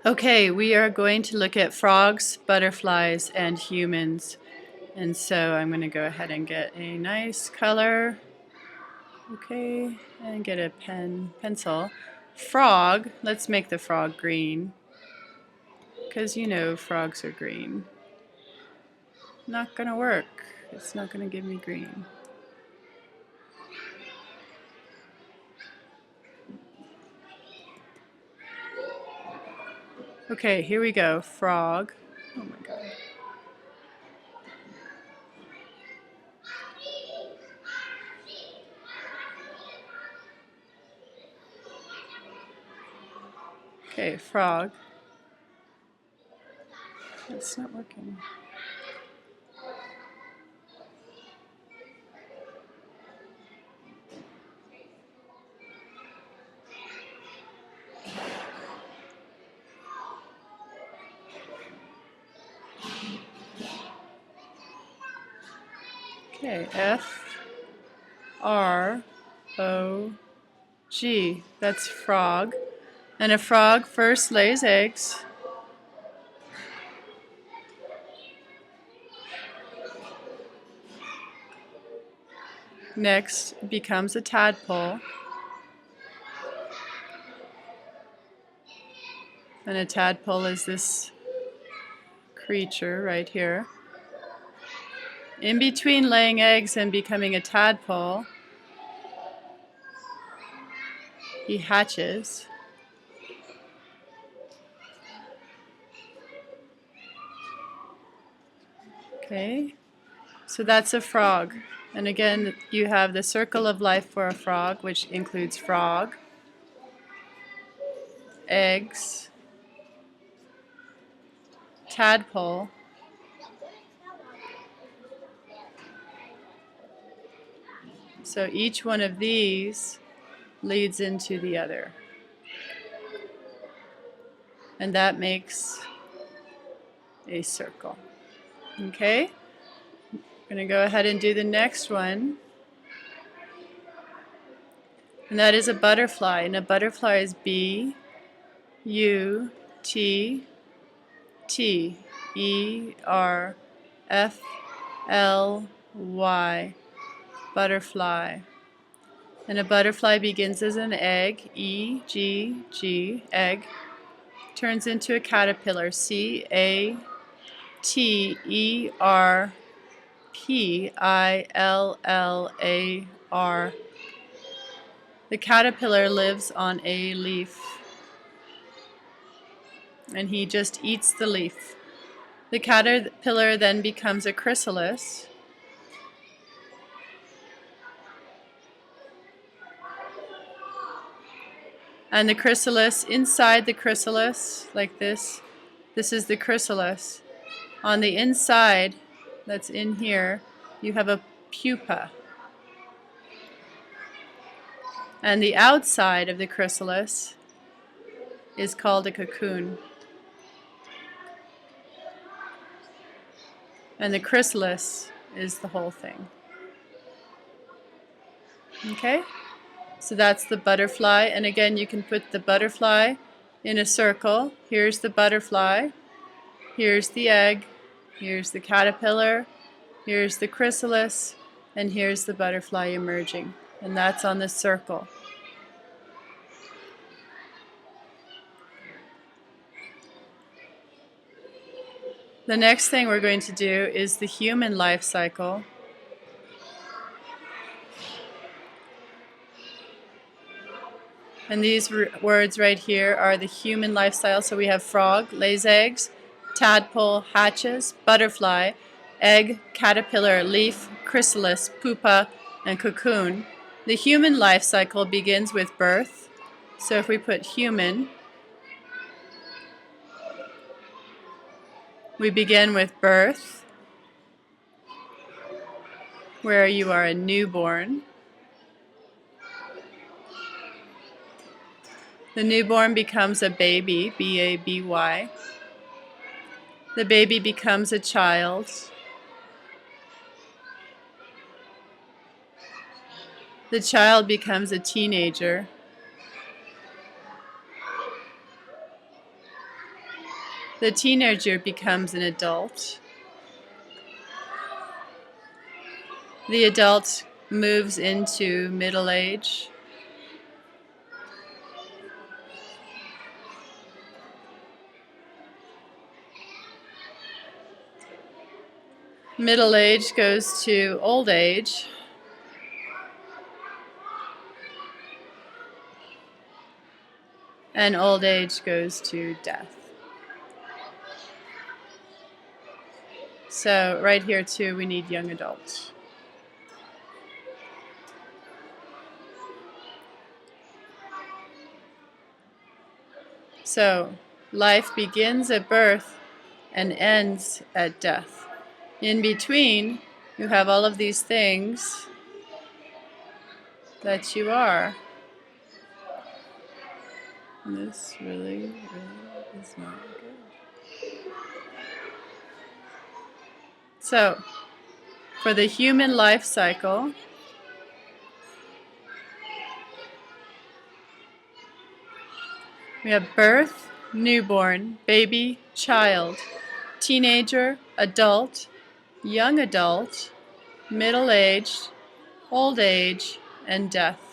Okay, we are going to look at frogs, butterflies, and humans. And so I'm going to go ahead and get a nice color. Okay, and get a pencil. Frog, let's make the frog green. Because you know frogs are green. Not going to work. It's not going to give me green. Okay, here we go. Frog. Oh my god. Okay, frog. It's not working. Okay, F-R-O-G. That's frog. And a frog first lays eggs. Next becomes a tadpole. And a tadpole is this creature right here. In between laying eggs and becoming a tadpole, he hatches. Okay, so that's a frog. And again, you have the circle of life for a frog, which includes frog, eggs, tadpole, so each one of these leads into the other. And that makes a circle. Okay? I'm going to go ahead and do the next one. And that is a butterfly. And a butterfly is B-U-T-T-E-R-F-L-Y. Butterfly. And a butterfly begins as an egg, E-G-G, egg, turns into a caterpillar, C-A-T-E-R-P-I-L-L-A-R. The caterpillar lives on a leaf, and he just eats the leaf. The caterpillar then becomes a chrysalis, and the chrysalis, inside the chrysalis, like this is the chrysalis. On the inside, that's in here, you have a pupa. And the outside of the chrysalis is called a cocoon. And the chrysalis is the whole thing. Okay? So that's the butterfly. And again, you can put the butterfly in a circle. Here's the butterfly. Here's the egg. Here's the caterpillar. Here's the chrysalis. And here's the butterfly emerging. And that's on the circle. The next thing we're going to do is the human life cycle. And these words right here are the human lifestyle. So we have frog, lays eggs, tadpole, hatches, butterfly, egg, caterpillar, leaf, chrysalis, pupa, and cocoon. The human life cycle begins with birth. So if we put human, we begin with birth, where you are a newborn. The newborn becomes a baby, B-A-B-Y. The baby becomes a child. The child becomes a teenager. The teenager becomes an adult. The adult moves into middle age. Middle age goes to old age. And old age goes to death. So right here too, we need young adults. So life begins at birth and ends at death. In between, you have all of these things that you are. And this really is not good. So, for the human life cycle, we have birth, newborn, baby, child, teenager, adult, young adult, middle-aged, old age, and death.